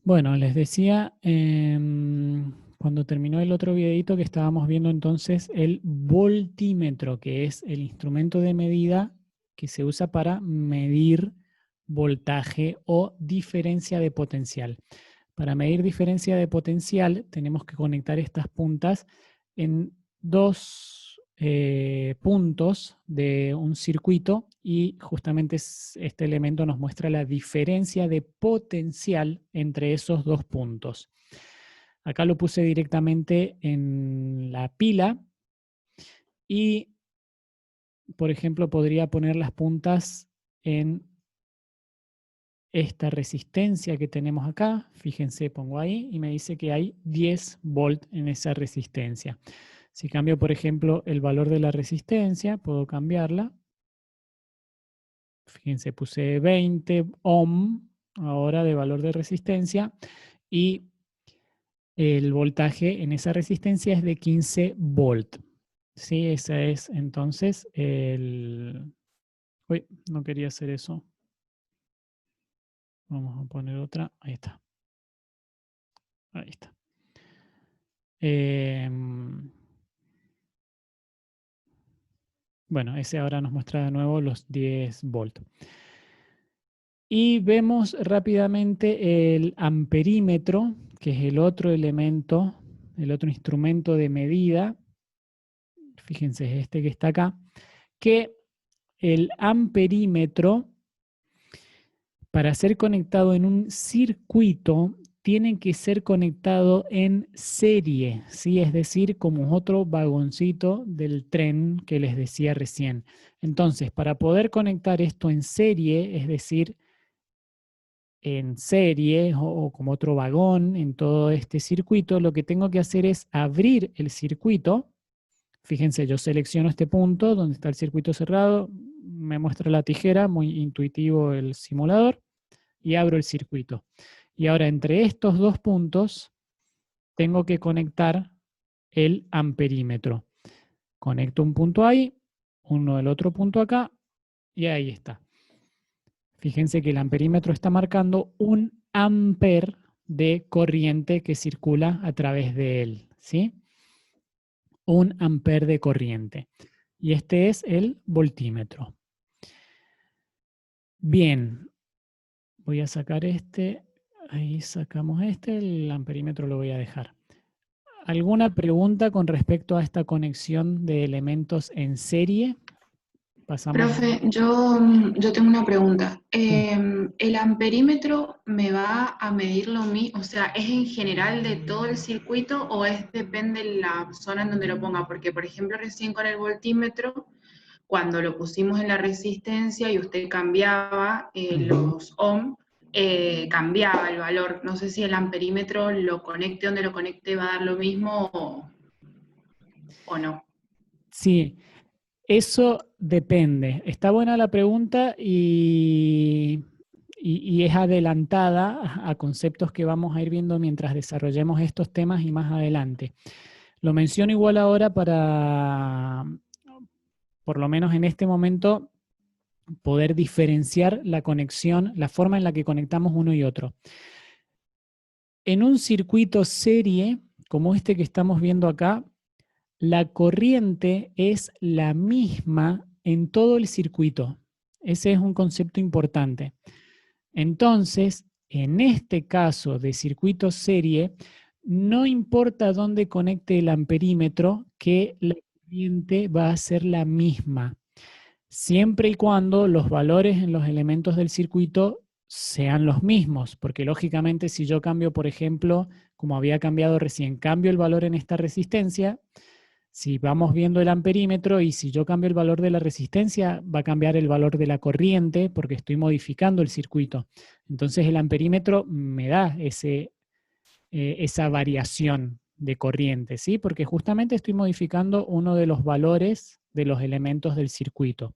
Bueno, les decía cuando terminó el otro videito que estábamos viendo entonces el voltímetro, que es el instrumento de medida que se usa para medir voltaje o diferencia de potencial. Para medir diferencia de potencial tenemos que conectar estas puntas en dos puntos de un circuito y justamente este elemento nos muestra la diferencia de potencial entre esos dos puntos. Acá lo puse directamente en la pila y, por ejemplo, podría poner las puntas en esta resistencia que tenemos acá. Fíjense, pongo ahí y me dice que hay 10 volt en esa resistencia. Si cambio, por ejemplo, el valor de la resistencia, puedo cambiarla. Fíjense, puse 20 ohm ahora de valor de resistencia y el voltaje en esa resistencia es de 15 volt. Sí, esa es entonces el... Uy, no quería hacer eso. Vamos a poner otra. Ahí está. Ahí está. Bueno, ese ahora nos muestra de nuevo los 10 volt. Y vemos rápidamente el amperímetro, que es el otro elemento, el otro instrumento de medida. Fíjense, este que está acá, que el amperímetro, para ser conectado en un circuito, tiene que ser conectado en serie, ¿sí? Es decir, como otro vagoncito del tren que les decía recién. Entonces, para poder conectar esto en serie, es decir, en serie o como otro vagón en todo este circuito, lo que tengo que hacer es abrir el circuito. Fíjense, yo selecciono este punto donde está el circuito cerrado, me muestra la tijera, muy intuitivo el simulador, y abro el circuito. Y ahora entre estos dos puntos tengo que conectar el amperímetro. Conecto un punto ahí, uno del otro punto acá, y ahí está. Fíjense que el amperímetro está marcando 1 amper de corriente que circula a través de él, ¿sí? 1 amper de corriente. Y este es el voltímetro. Bien, voy a sacar este, ahí sacamos este, el amperímetro lo voy a dejar. ¿Alguna pregunta con respecto a esta conexión de elementos en serie? Pasamos. Profe, yo tengo una pregunta. Sí. ¿El amperímetro me va a medir lo mismo? O sea, ¿es en general de todo el circuito o depende de la zona en donde lo ponga? Porque, por ejemplo, recién con el voltímetro, cuando lo pusimos en la resistencia y usted cambiaba Ujú. los ohm, cambiaba el valor. No sé si el amperímetro lo conecte donde lo conecte va a dar lo mismo o no. Sí, eso depende. Está buena la pregunta y es adelantada a conceptos que vamos a ir viendo mientras desarrollemos estos temas y más adelante. Lo menciono igual ahora para, por lo menos en este momento, poder diferenciar la conexión, la forma en la que conectamos uno y otro. En un circuito serie, como este que estamos viendo acá, la corriente es la misma en todo el circuito. Ese es un concepto importante. Entonces, en este caso de circuito serie, no importa dónde conecte el amperímetro, que la corriente va a ser la misma, siempre y cuando los valores en los elementos del circuito sean los mismos, porque lógicamente si yo cambio, por ejemplo, como había cambiado recién, cambio el valor en esta resistencia, si vamos viendo el amperímetro y si yo cambio el valor de la resistencia, va a cambiar el valor de la corriente porque estoy modificando el circuito. Entonces el amperímetro me da esa variación de corriente, ¿sí? Porque justamente estoy modificando uno de los valores de los elementos del circuito.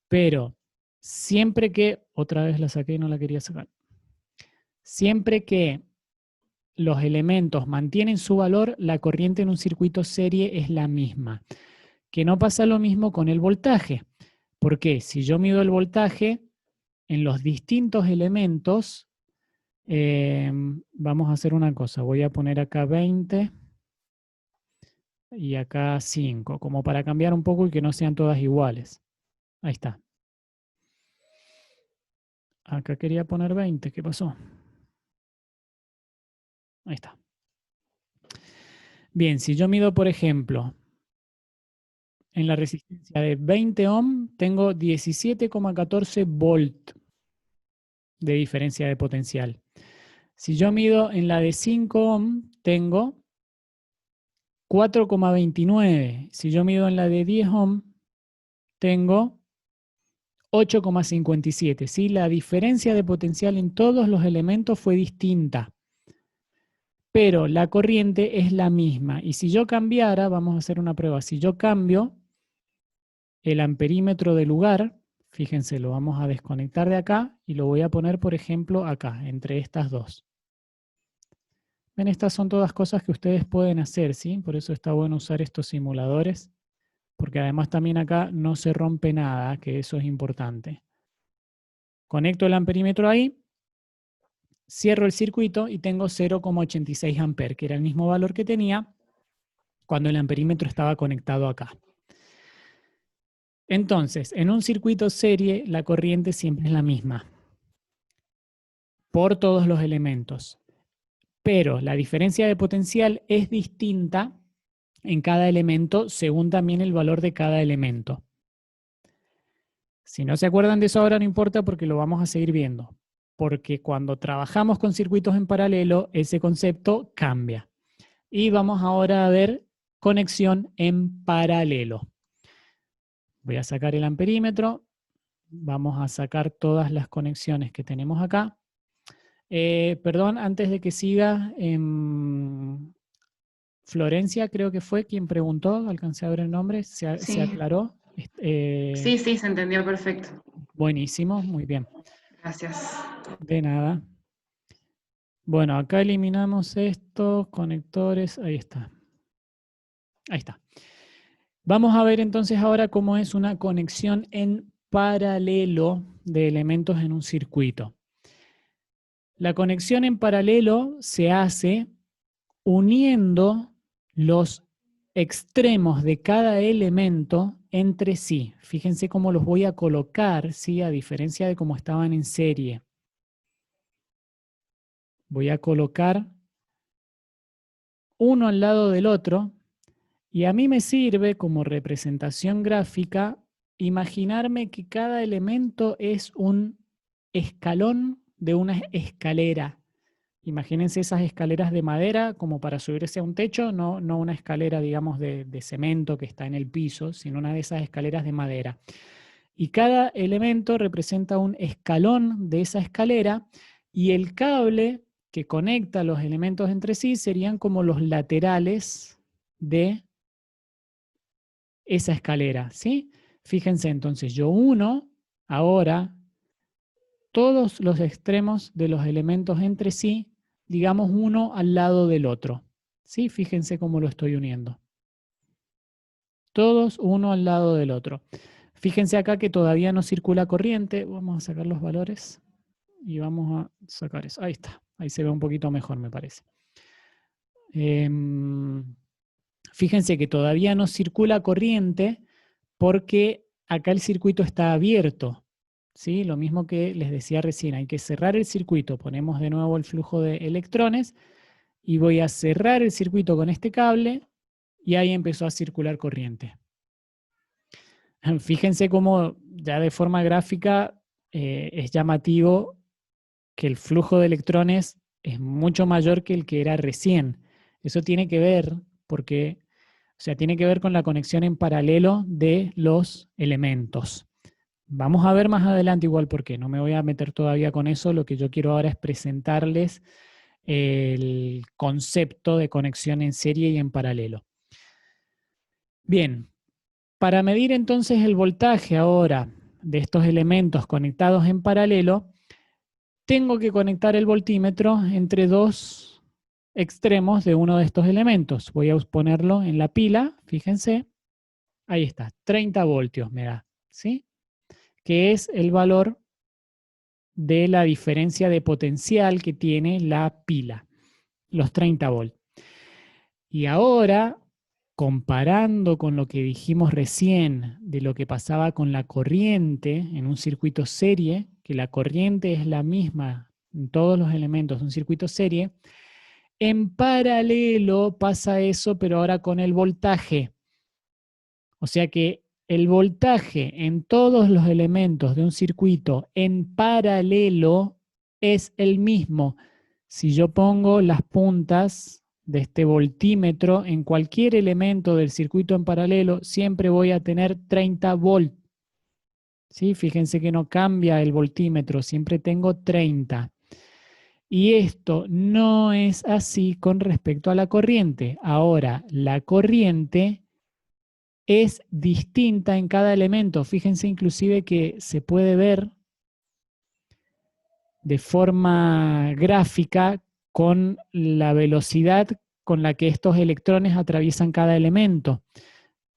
Pero siempre que, otra vez la saqué y no la quería sacar, siempre que los elementos mantienen su valor, la corriente en un circuito serie es la misma. Que no pasa lo mismo con el voltaje. Porque si yo mido el voltaje en los distintos elementos, Vamos a hacer una cosa. Voy a poner acá 20 y acá 5, como para cambiar un poco y que no sean todas iguales. Ahí está. Acá quería poner 20. ¿Qué pasó? Ahí está. Bien, si yo mido, por ejemplo, en la resistencia de 20 ohm, tengo 17,14 volt de diferencia de potencial. Si yo mido en la de 5 ohm, tengo 4,29. Si yo mido en la de 10 ohm, tengo 8,57. ¿Sí? La diferencia de potencial en todos los elementos fue distinta, pero la corriente es la misma. Y si yo cambiara, vamos a hacer una prueba, si yo cambio el amperímetro de lugar, fíjense, lo vamos a desconectar de acá y lo voy a poner, por ejemplo, acá, entre estas dos. Ven, estas son todas cosas que ustedes pueden hacer, ¿sí? Por eso está bueno usar estos simuladores, porque además también acá no se rompe nada, que eso es importante. Conecto el amperímetro ahí, cierro el circuito y tengo 0,86 amperes, que era el mismo valor que tenía cuando el amperímetro estaba conectado acá. Entonces, en un circuito serie, la corriente siempre es la misma, por todos los elementos. Pero la diferencia de potencial es distinta en cada elemento según también el valor de cada elemento. Si no se acuerdan de eso ahora no importa porque lo vamos a seguir viendo. Porque cuando trabajamos con circuitos en paralelo, ese concepto cambia. Y vamos ahora a ver conexión en paralelo. Voy a sacar el amperímetro. Vamos a sacar todas las conexiones que tenemos acá. Perdón, antes de que siga, Florencia creo que fue quien preguntó, alcancé a ver el nombre, se aclaró. Sí, sí, se entendió perfecto. Buenísimo, muy bien. Gracias. De nada. Bueno, acá eliminamos estos conectores, ahí está. Ahí está. Vamos a ver entonces ahora cómo es una conexión en paralelo de elementos en un circuito. La conexión en paralelo se hace uniendo los extremos de cada elemento entre sí. Fíjense cómo los voy a colocar, ¿sí? A diferencia de cómo estaban en serie. Voy a colocar uno al lado del otro y a mí me sirve como representación gráfica imaginarme que cada elemento es un escalón de una escalera. Imagínense esas escaleras de madera como para subirse a un techo, no una escalera, digamos, de cemento que está en el piso, sino una de esas escaleras de madera. Y cada elemento representa un escalón de esa escalera y el cable que conecta los elementos entre sí serían como los laterales de esa escalera, ¿sí? Fíjense entonces, yo uno ahora todos los extremos de los elementos entre sí, digamos uno al lado del otro. ¿Sí? Fíjense cómo lo estoy uniendo. Todos uno al lado del otro. Fíjense acá que todavía no circula corriente. Vamos a sacar los valores y vamos a sacar eso. Ahí está. Ahí se ve un poquito mejor, me parece. Fíjense que todavía no circula corriente porque acá el circuito está abierto. ¿Sí? Lo mismo que les decía recién, hay que cerrar el circuito. Ponemos de nuevo el flujo de electrones y voy a cerrar el circuito con este cable y ahí empezó a circular corriente. Fíjense cómo ya de forma gráfica es llamativo que el flujo de electrones es mucho mayor que el que era recién. Eso tiene que ver porque, o sea, tiene que ver con la conexión en paralelo de los elementos. Vamos a ver más adelante igual por qué. No me voy a meter todavía con eso. Lo que yo quiero ahora es presentarles el concepto de conexión en serie y en paralelo. Bien, para medir entonces el voltaje ahora de estos elementos conectados en paralelo, tengo que conectar el voltímetro entre dos extremos de uno de estos elementos. Voy a ponerlo en la pila, fíjense. Ahí está, 30 voltios me da, ¿sí? Que es el valor de la diferencia de potencial que tiene la pila, los 30 volt. Y ahora, comparando con lo que dijimos recién de lo que pasaba con la corriente en un circuito serie, que la corriente es la misma en todos los elementos de un circuito serie, en paralelo pasa eso, pero ahora con el voltaje. O sea que el voltaje en todos los elementos de un circuito en paralelo es el mismo. Si yo pongo las puntas de este voltímetro en cualquier elemento del circuito en paralelo, siempre voy a tener 30 volt. ¿Sí? Fíjense que no cambia el voltímetro, siempre tengo 30. Y esto no es así con respecto a la corriente. Ahora, la corriente es distinta en cada elemento. Fíjense inclusive que se puede ver de forma gráfica con la velocidad con la que estos electrones atraviesan cada elemento.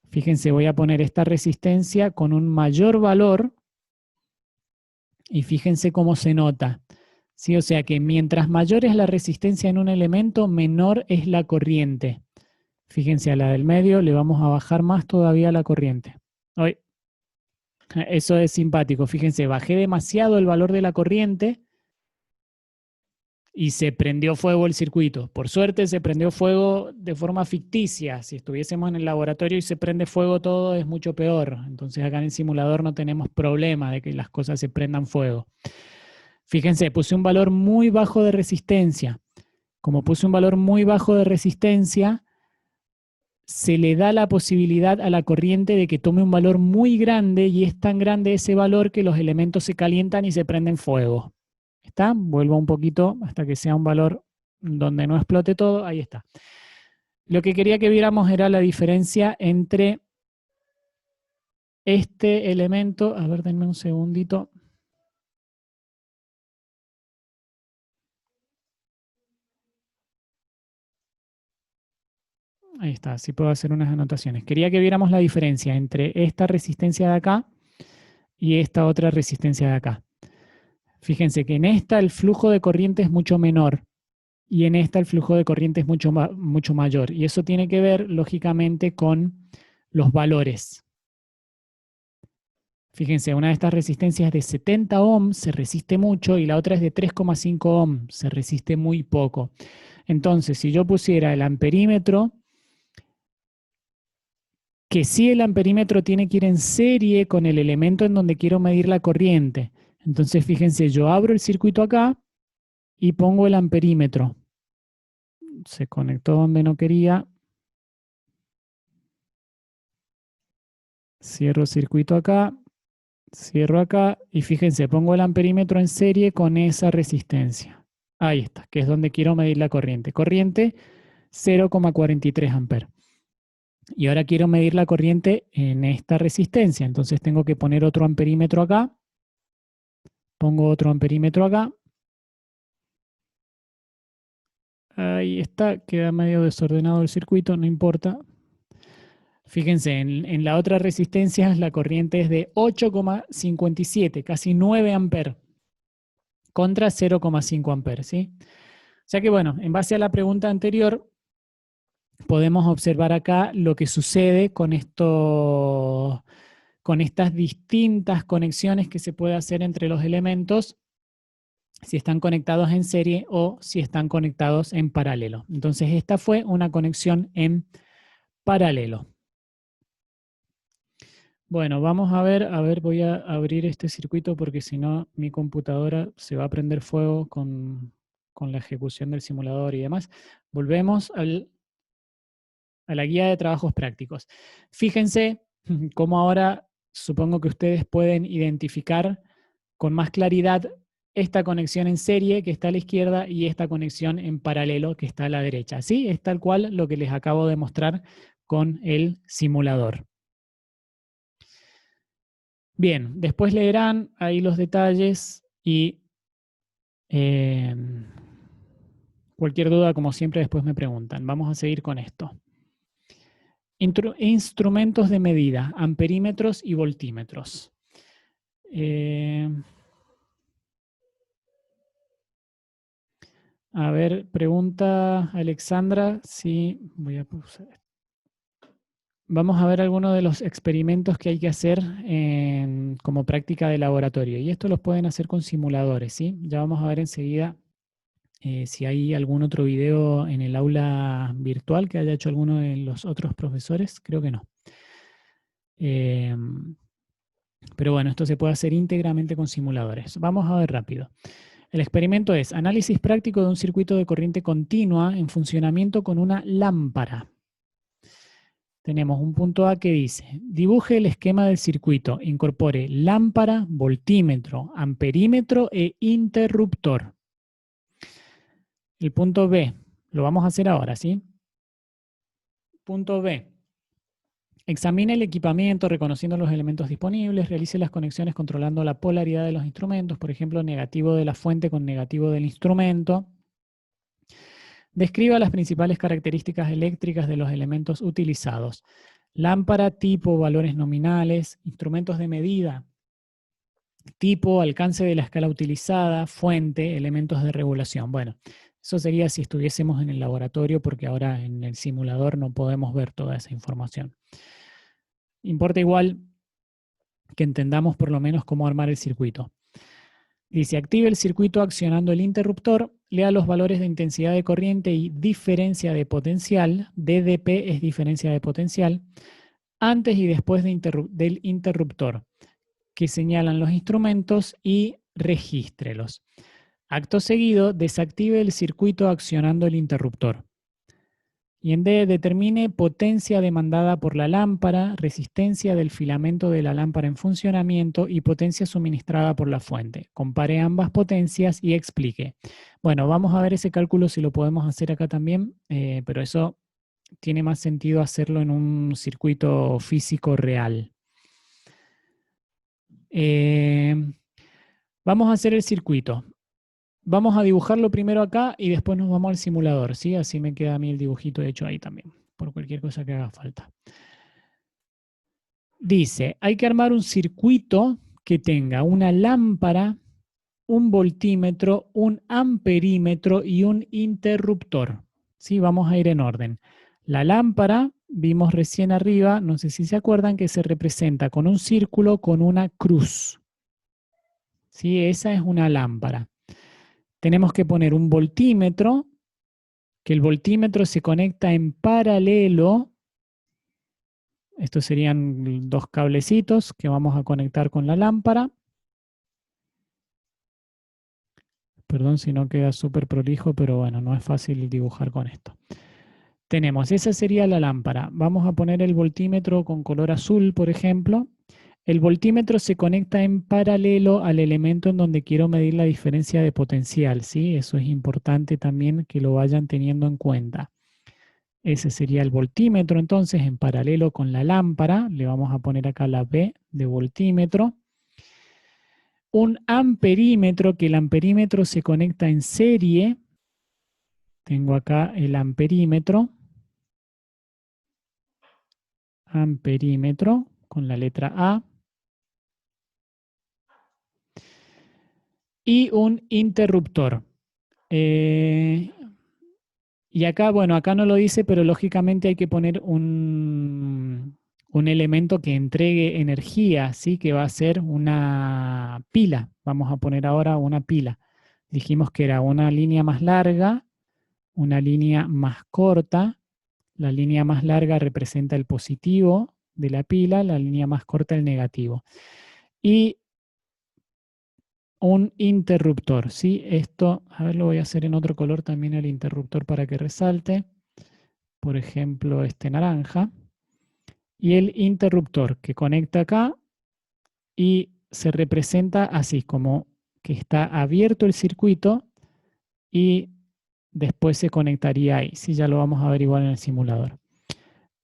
Fíjense, voy a poner esta resistencia con un mayor valor y fíjense cómo se nota. ¿Sí? O sea que mientras mayor es la resistencia en un elemento, menor es la corriente. Fíjense, a la del medio le vamos a bajar más todavía la corriente. Hoy, eso es simpático. Fíjense, bajé demasiado el valor de la corriente y se prendió fuego el circuito. Por suerte se prendió fuego de forma ficticia. Si estuviésemos en el laboratorio y se prende fuego todo es mucho peor. Entonces acá en el simulador no tenemos problema de que las cosas se prendan fuego. Fíjense, puse un valor muy bajo de resistencia. Como puse un valor muy bajo de resistencia, se le da la posibilidad a la corriente de que tome un valor muy grande y es tan grande ese valor que los elementos se calientan y se prenden fuego. ¿Está? Vuelvo un poquito hasta que sea un valor donde no explote todo. Ahí está. Lo que quería que viéramos era la diferencia entre este elemento. A ver, denme un segundito. Ahí está, sí puedo hacer unas anotaciones. Quería que viéramos la diferencia entre esta resistencia de acá y esta otra resistencia de acá. Fíjense que en esta el flujo de corriente es mucho menor y en esta el flujo de corriente es mucho mayor. Y eso tiene que ver, lógicamente, con los valores. Fíjense, una de estas resistencias es de 70 ohms, se resiste mucho, y la otra es de 3,5 ohms, se resiste muy poco. Entonces, si yo pusiera el amperímetro, que sí, el amperímetro tiene que ir en serie con el elemento en donde quiero medir la corriente. Entonces, fíjense, yo abro el circuito acá y pongo el amperímetro. Se conectó donde no quería. Cierro el circuito acá, cierro acá y fíjense, pongo el amperímetro en serie con esa resistencia. Ahí está, que es donde quiero medir la corriente. Corriente 0,43 amperes. Y ahora quiero medir la corriente en esta resistencia. Entonces tengo que poner otro amperímetro acá. Pongo otro amperímetro acá. Ahí está, queda medio desordenado el circuito, no importa. Fíjense, en la otra resistencia la corriente es de 8,57, casi 9 amperes, contra 0,5 amperes, ¿sí? O sea que bueno, en base a la pregunta anterior, podemos observar acá lo que sucede con esto, con estas distintas conexiones que se puede hacer entre los elementos, si están conectados en serie o si están conectados en paralelo. Entonces esta fue una conexión en paralelo. Bueno, vamos a ver, voy a abrir este circuito porque si no mi computadora se va a prender fuego con la ejecución del simulador y demás. Volvemos a la guía de trabajos prácticos. Fíjense cómo ahora supongo que ustedes pueden identificar con más claridad esta conexión en serie que está a la izquierda y esta conexión en paralelo que está a la derecha. ¿Sí? Es tal cual lo que les acabo de mostrar con el simulador. Bien, después leerán ahí los detalles y cualquier duda, como siempre, después me preguntan. Vamos a seguir con esto. Instrumentos de medida, amperímetros y voltímetros. A ver, pregunta Alexandra, sí, voy a pausar. Vamos a ver algunos de los experimentos que hay que hacer como práctica de laboratorio. Y esto los pueden hacer con simuladores, ¿sí? Ya vamos a ver enseguida si hay algún otro video en el aula virtual que haya hecho alguno de los otros profesores. Creo que no. Pero bueno, esto se puede hacer íntegramente con simuladores. Vamos a ver rápido. El experimento es análisis práctico de un circuito de corriente continua en funcionamiento con una lámpara. Tenemos un punto A que dice, dibuje el esquema del circuito, incorpore lámpara, voltímetro, amperímetro e interruptor. El punto B, lo vamos a hacer ahora, ¿sí? Punto B, examine el equipamiento reconociendo los elementos disponibles, realice las conexiones controlando la polaridad de los instrumentos, por ejemplo, negativo de la fuente con negativo del instrumento. Describa las principales características eléctricas de los elementos utilizados. Lámpara, tipo, valores nominales, instrumentos de medida, tipo, alcance de la escala utilizada, fuente, elementos de regulación. Bueno, eso sería si estuviésemos en el laboratorio, porque ahora en el simulador no podemos ver toda esa información. Importa igual que entendamos por lo menos cómo armar el circuito. Dice, active el circuito accionando el interruptor, lea los valores de intensidad de corriente y diferencia de potencial, DDP es diferencia de potencial, antes y después del interruptor, que señalan los instrumentos y regístrelos. Acto seguido, desactive el circuito accionando el interruptor. Y en D, determine potencia demandada por la lámpara, resistencia del filamento de la lámpara en funcionamiento y potencia suministrada por la fuente. Compare ambas potencias y explique. Bueno, vamos a ver ese cálculo si lo podemos hacer acá también, pero eso tiene más sentido hacerlo en un circuito físico real. Vamos a hacer el circuito. Vamos a dibujarlo primero acá y después nos vamos al simulador, ¿sí? Así me queda a mí el dibujito hecho ahí también, por cualquier cosa que haga falta. Dice, hay que armar un circuito que tenga una lámpara, un voltímetro, un amperímetro y un interruptor. ¿Sí? Vamos a ir en orden. La lámpara, vimos recién arriba, no sé si se acuerdan, que se representa con un círculo con una cruz. ¿Sí? Esa es una lámpara. Tenemos que poner un voltímetro, que el voltímetro se conecta en paralelo. Estos serían dos cablecitos que vamos a conectar con la lámpara. Perdón si no queda súper prolijo, pero bueno, no es fácil dibujar con esto. Tenemos, esa sería la lámpara. Vamos a poner el voltímetro con color azul, por ejemplo. El voltímetro se conecta en paralelo al elemento en donde quiero medir la diferencia de potencial, ¿sí? Eso es importante también que lo vayan teniendo en cuenta. Ese sería el voltímetro, entonces, en paralelo con la lámpara. Le vamos a poner acá la B de voltímetro. Un amperímetro, que el amperímetro se conecta en serie. Tengo acá el amperímetro. Amperímetro con la letra A. Y un interruptor. Y acá, bueno, acá no lo dice, pero lógicamente hay que poner un elemento que entregue energía, ¿sí? Que va a ser una pila. Vamos a poner ahora una pila. Dijimos que era una línea más larga, una línea más corta. La línea más larga representa el positivo de la pila, la línea más corta el negativo. Y un interruptor, ¿sí? Esto, a ver, lo voy a hacer en otro color también el interruptor para que resalte. Por ejemplo, este naranja. Y el interruptor que conecta acá y se representa así, como que está abierto el circuito y después se conectaría ahí. Sí, ya lo vamos a averiguar en el simulador.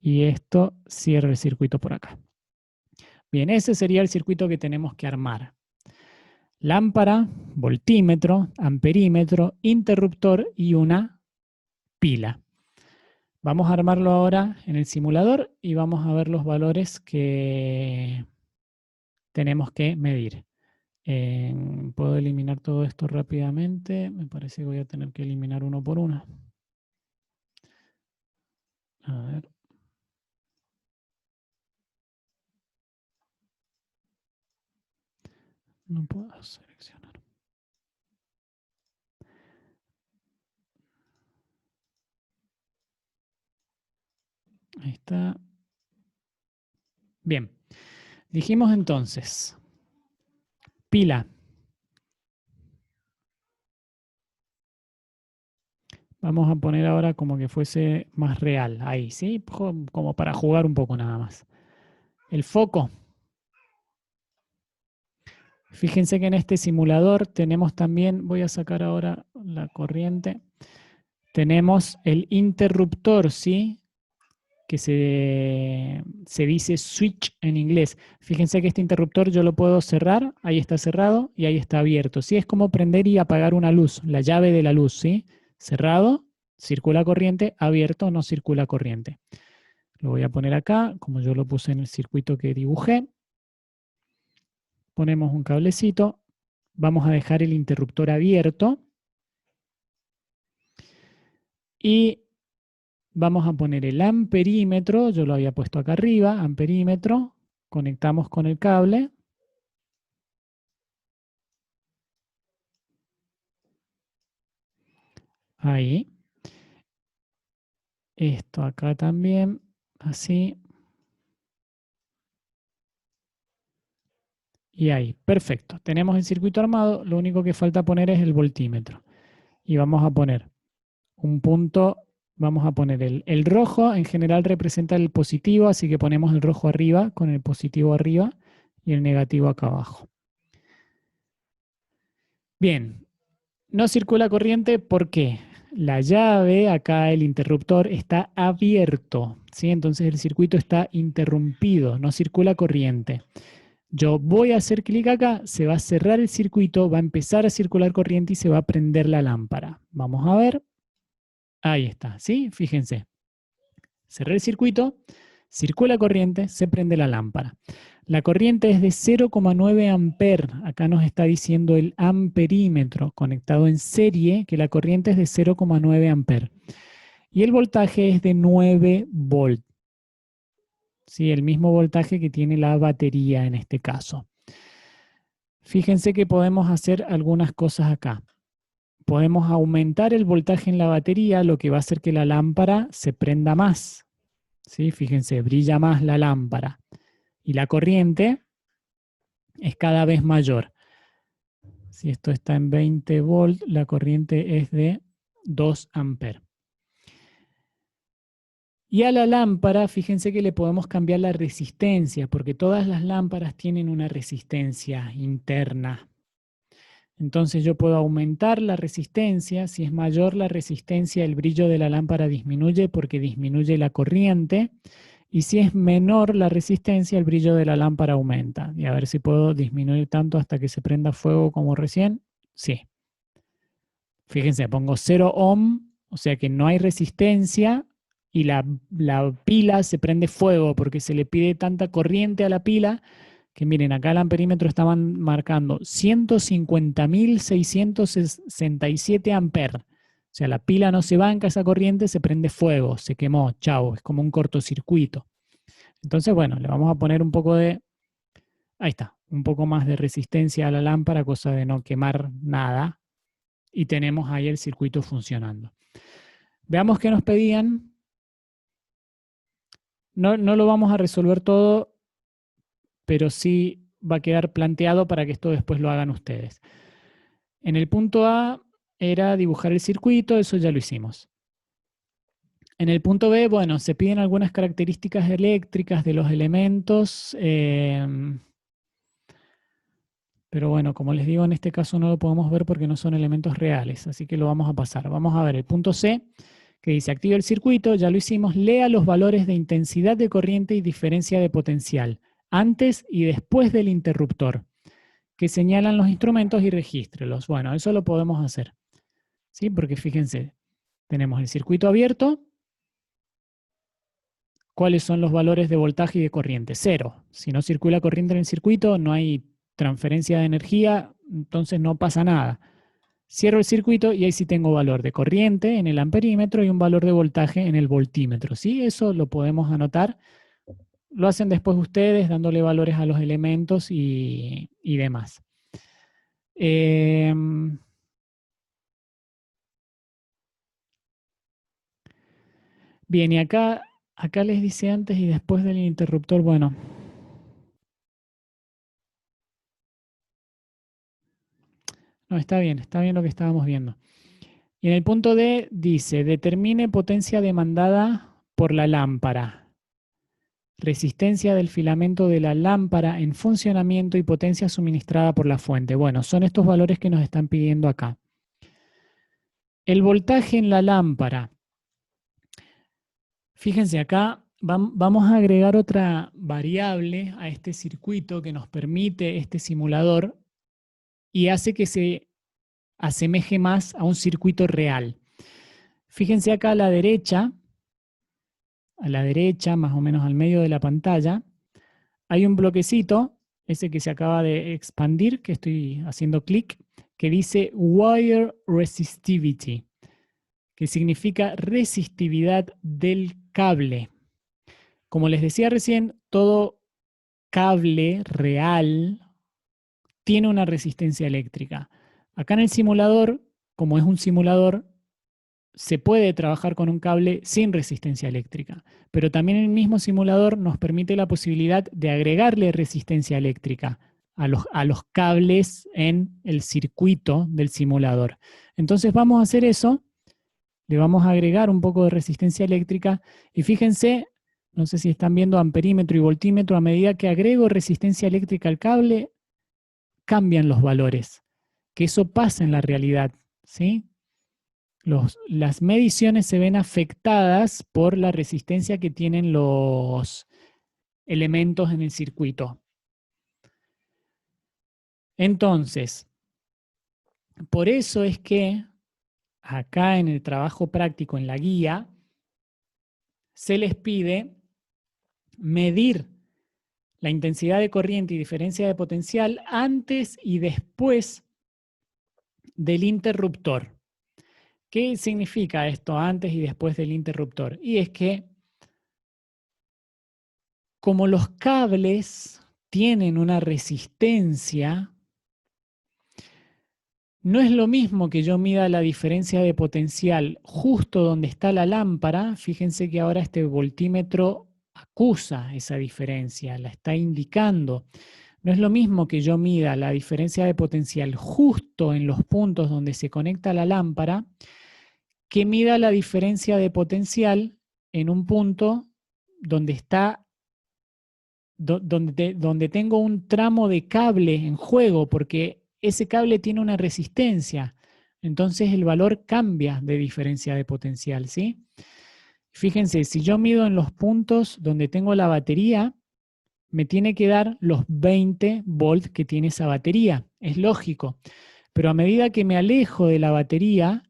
Y esto cierra el circuito por acá. Bien, ese sería el circuito que tenemos que armar. Lámpara, voltímetro, amperímetro, interruptor y una pila. Vamos a armarlo ahora en el simulador y vamos a ver los valores que tenemos que medir. Puedo eliminar todo esto rápidamente. Me parece que voy a tener que eliminar uno por uno. A ver. No puedo seleccionar. Ahí está. Bien. Dijimos entonces, pila. Vamos a poner ahora como que fuese más real. Ahí, ¿sí? Como para jugar un poco nada más. El foco. Fíjense que en este simulador tenemos también, voy a sacar ahora la corriente, tenemos el interruptor, ¿sí? Que se dice switch en inglés. Fíjense que este interruptor yo lo puedo cerrar, ahí está cerrado y ahí está abierto. ¿Sí? Es como prender y apagar una luz, la llave de la luz, ¿sí? Cerrado, circula corriente, abierto, no circula corriente. Lo voy a poner acá, como yo lo puse en el circuito que dibujé. Ponemos un cablecito, vamos a dejar el interruptor abierto y vamos a poner el amperímetro, yo lo había puesto acá arriba, amperímetro, conectamos con el cable. Ahí. Esto acá también, así. Y ahí, perfecto. Tenemos el circuito armado, lo único que falta poner es el voltímetro. Y vamos a poner un punto, vamos a poner el rojo, en general representa el positivo, así que ponemos el rojo arriba con el positivo arriba y el negativo acá abajo. Bien, no circula corriente, ¿por qué? La llave, acá el interruptor, está abierto, ¿sí? Entonces el circuito está interrumpido, no circula corriente. Yo voy a hacer clic acá, se va a cerrar el circuito, va a empezar a circular corriente y se va a prender la lámpara. Vamos a ver. Ahí está, ¿sí? Fíjense. Cerré el circuito, circula corriente, se prende la lámpara. La corriente es de 0,9 amper. Acá nos está diciendo el amperímetro conectado en serie que la corriente es de 0,9 amper. Y el voltaje es de 9 volt. ¿Sí? El mismo voltaje que tiene la batería en este caso. Fíjense que podemos hacer algunas cosas acá. Podemos aumentar el voltaje en la batería, lo que va a hacer que la lámpara se prenda más. ¿Sí? Fíjense, brilla más la lámpara. Y la corriente es cada vez mayor. Si esto está en 20 volt, la corriente es de 2 amperes. Y a la lámpara, fíjense que le podemos cambiar la resistencia, porque todas las lámparas tienen una resistencia interna. Entonces yo puedo aumentar la resistencia. Si es mayor la resistencia, el brillo de la lámpara disminuye porque disminuye la corriente. Y si es menor la resistencia, el brillo de la lámpara aumenta. Y a ver si puedo disminuir tanto hasta que se prenda fuego como recién. Sí. Fíjense, pongo 0 ohm, o sea que no hay resistencia y la pila se prende fuego porque se le pide tanta corriente a la pila que miren, acá el amperímetro estaban marcando 150.667 amperes. O sea, la pila no se banca esa corriente, se prende fuego, se quemó, chau, es como un cortocircuito. Entonces, bueno, le vamos a poner un poco de, ahí está, un poco más de resistencia a la lámpara, cosa de no quemar nada. Y tenemos ahí el circuito funcionando. Veamos qué nos pedían. No lo vamos a resolver todo, pero sí va a quedar planteado para que esto después lo hagan ustedes. En el punto A era dibujar el circuito, eso ya lo hicimos. En el punto B, bueno, se piden algunas características eléctricas de los elementos, pero bueno, como les digo, en este caso no lo podemos ver porque no son elementos reales, así que lo vamos a pasar. Vamos a ver el punto C, que dice activa el circuito, ya lo hicimos, lea los valores de intensidad de corriente y diferencia de potencial, antes y después del interruptor, que señalan los instrumentos y regístrelos. Bueno, eso lo podemos hacer, ¿sí? Porque fíjense, tenemos el circuito abierto. ¿Cuáles son los valores de voltaje y de corriente? 0. Si no circula corriente en el circuito, no hay transferencia de energía, entonces no pasa nada. Cierro el circuito y ahí sí tengo valor de corriente en el amperímetro y un valor de voltaje en el voltímetro. ¿Sí? Eso lo podemos anotar. Lo hacen después ustedes dándole valores a los elementos y demás. Bien, y acá les dice antes y después del interruptor, bueno. No, está bien lo que estábamos viendo. Y en el punto D dice, determine potencia demandada por la lámpara, resistencia del filamento de la lámpara en funcionamiento y potencia suministrada por la fuente. Bueno, son estos valores que nos están pidiendo acá. El voltaje en la lámpara. Fíjense acá, vamos a agregar otra variable a este circuito que nos permite este simulador y hace que se asemeje más a un circuito real. Fíjense acá a la derecha, más o menos al medio de la pantalla, hay un bloquecito, ese que se acaba de expandir, que estoy haciendo clic, que dice Wire Resistivity, que significa resistividad del cable. Como les decía recién, todo cable real tiene una resistencia eléctrica. Acá en el simulador, como es un simulador, se puede trabajar con un cable sin resistencia eléctrica, pero también el mismo simulador nos permite la posibilidad de agregarle resistencia eléctrica a los cables en el circuito del simulador. Entonces vamos a hacer eso, le vamos a agregar un poco de resistencia eléctrica y fíjense, no sé si están viendo amperímetro y voltímetro, a medida que agrego resistencia eléctrica al cable, cambian los valores, que eso pasa en la realidad, ¿sí? Las mediciones se ven afectadas por la resistencia que tienen los elementos en el circuito. Entonces, por eso es que acá en el trabajo práctico, en la guía, se les pide medir la intensidad de corriente y diferencia de potencial antes y después del interruptor. ¿Qué significa esto antes y después del interruptor? Y es que como los cables tienen una resistencia, no es lo mismo que yo mida la diferencia de potencial justo donde está la lámpara. Fíjense que ahora este voltímetro acusa esa diferencia, la está indicando. No es lo mismo que yo mida la diferencia de potencial justo en los puntos donde se conecta la lámpara, que mida la diferencia de potencial en un punto donde está donde tengo un tramo de cable en juego, porque ese cable tiene una resistencia, entonces el valor cambia de diferencia de potencial, ¿sí? Fíjense, si yo mido en los puntos donde tengo la batería, me tiene que dar los 20 volts que tiene esa batería, es lógico, pero a medida que me alejo de la batería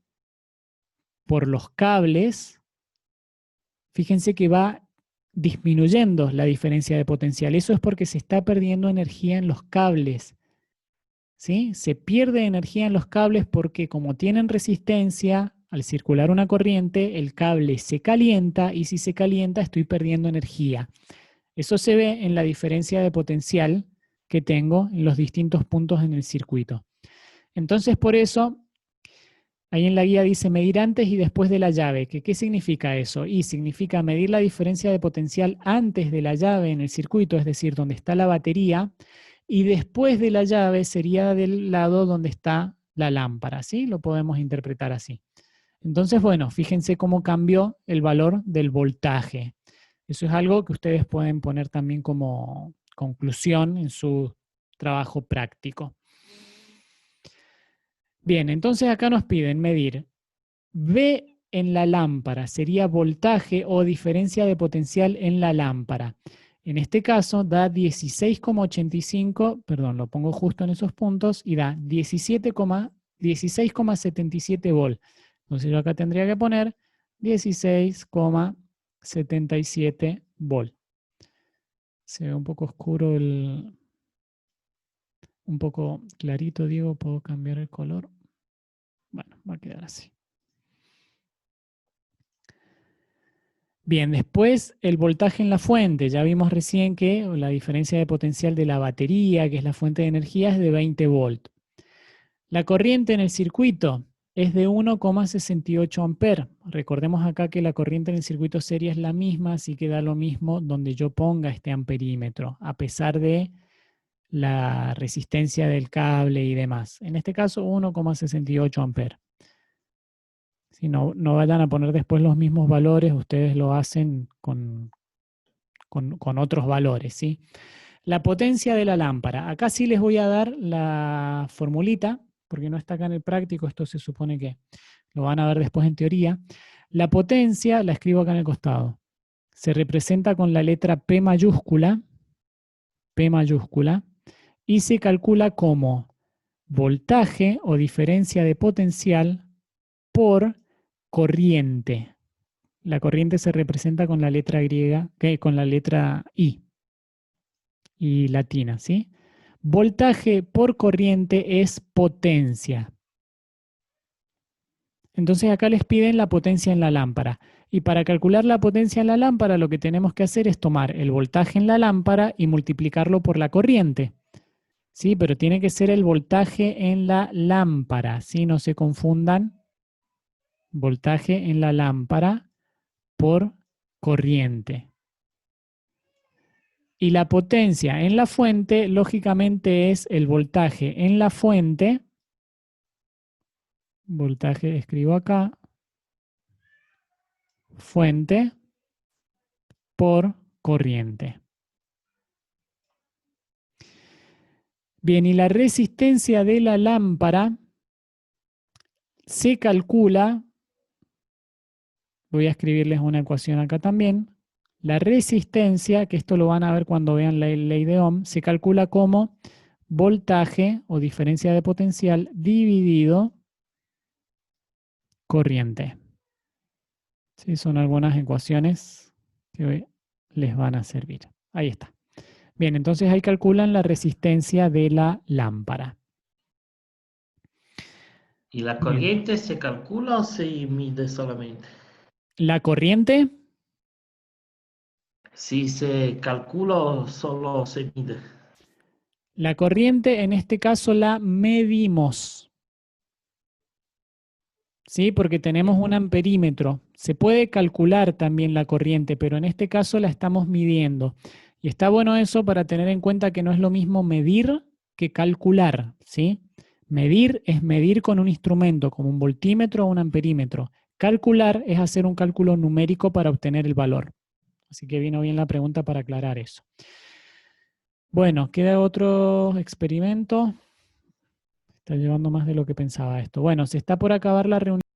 por los cables, fíjense que va disminuyendo la diferencia de potencial. Eso es porque se está perdiendo energía en los cables, ¿sí? Se pierde energía en los cables porque como tienen resistencia, al circular una corriente, el cable se calienta y si se calienta estoy perdiendo energía. Eso se ve en la diferencia de potencial que tengo en los distintos puntos en el circuito. Entonces, por eso, ahí en la guía dice medir antes y después de la llave. ¿Qué significa eso? Y significa medir la diferencia de potencial antes de la llave en el circuito, es decir, donde está la batería, y después de la llave sería del lado donde está la lámpara, ¿sí? Lo podemos interpretar así. Entonces, bueno, fíjense cómo cambió el valor del voltaje. Eso es algo que ustedes pueden poner también como conclusión en su trabajo práctico. Bien, entonces acá nos piden medir V en la lámpara, sería voltaje o diferencia de potencial en la lámpara. En este caso da 16,85, perdón, lo pongo justo en esos puntos, y da 16,77 volt. Entonces yo acá tendría que poner 16,77 volt. Se ve un poco oscuro un poco clarito, Diego, ¿puedo cambiar el color? Bueno, va a quedar así. Bien, después el voltaje en la fuente. Ya vimos recién que la diferencia de potencial de la batería, que es la fuente de energía, es de 20 volts. La corriente en el circuito es de 1,68 amperes. Recordemos acá que la corriente en el circuito serie es la misma, así que da lo mismo donde yo ponga este amperímetro, a pesar de la resistencia del cable y demás. En este caso, 1,68 amperes. Si no, no vayan a poner después los mismos valores, ustedes lo hacen con otros valores, ¿sí? La potencia de la lámpara. Acá sí les voy a dar la formulita, porque no está acá en el práctico, esto se supone que lo van a ver después en teoría. La potencia, la escribo acá en el costado, se representa con la letra P mayúscula, y se calcula como voltaje o diferencia de potencial por corriente. La corriente se representa con la letra griega, con la letra I latina, ¿sí? Voltaje por corriente es potencia. Entonces acá les piden la potencia en la lámpara. Y para calcular la potencia en la lámpara lo que tenemos que hacer es tomar el voltaje en la lámpara y multiplicarlo por la corriente. ¿Sí? Pero tiene que ser el voltaje en la lámpara, ¿sí? No se confundan. Voltaje en la lámpara por corriente. Y la potencia en la fuente, lógicamente, es el voltaje en la fuente. Voltaje, escribo acá. Fuente por corriente. Bien, y la resistencia de la lámpara se calcula, voy a escribirles una ecuación acá también, la resistencia, que esto lo van a ver cuando vean la ley de Ohm, se calcula como voltaje o diferencia de potencial dividido corriente. Sí, son algunas ecuaciones que les van a servir. Ahí está. Bien, entonces ahí calculan la resistencia de la lámpara. ¿Y la corriente se calcula o se mide solamente? La corriente, Si se calcula o solo se mide. la corriente en este caso la medimos. ¿Sí? Porque tenemos un amperímetro. Se puede calcular también la corriente, pero en este caso la estamos midiendo. Y está bueno eso para tener en cuenta que no es lo mismo medir que calcular, ¿sí? Medir es medir con un instrumento, como un voltímetro o un amperímetro. Calcular es hacer un cálculo numérico para obtener el valor. Así que vino bien la pregunta para aclarar eso. Bueno, queda otro experimento. Está llevando más de lo que pensaba esto. Bueno, se está por acabar la reunión.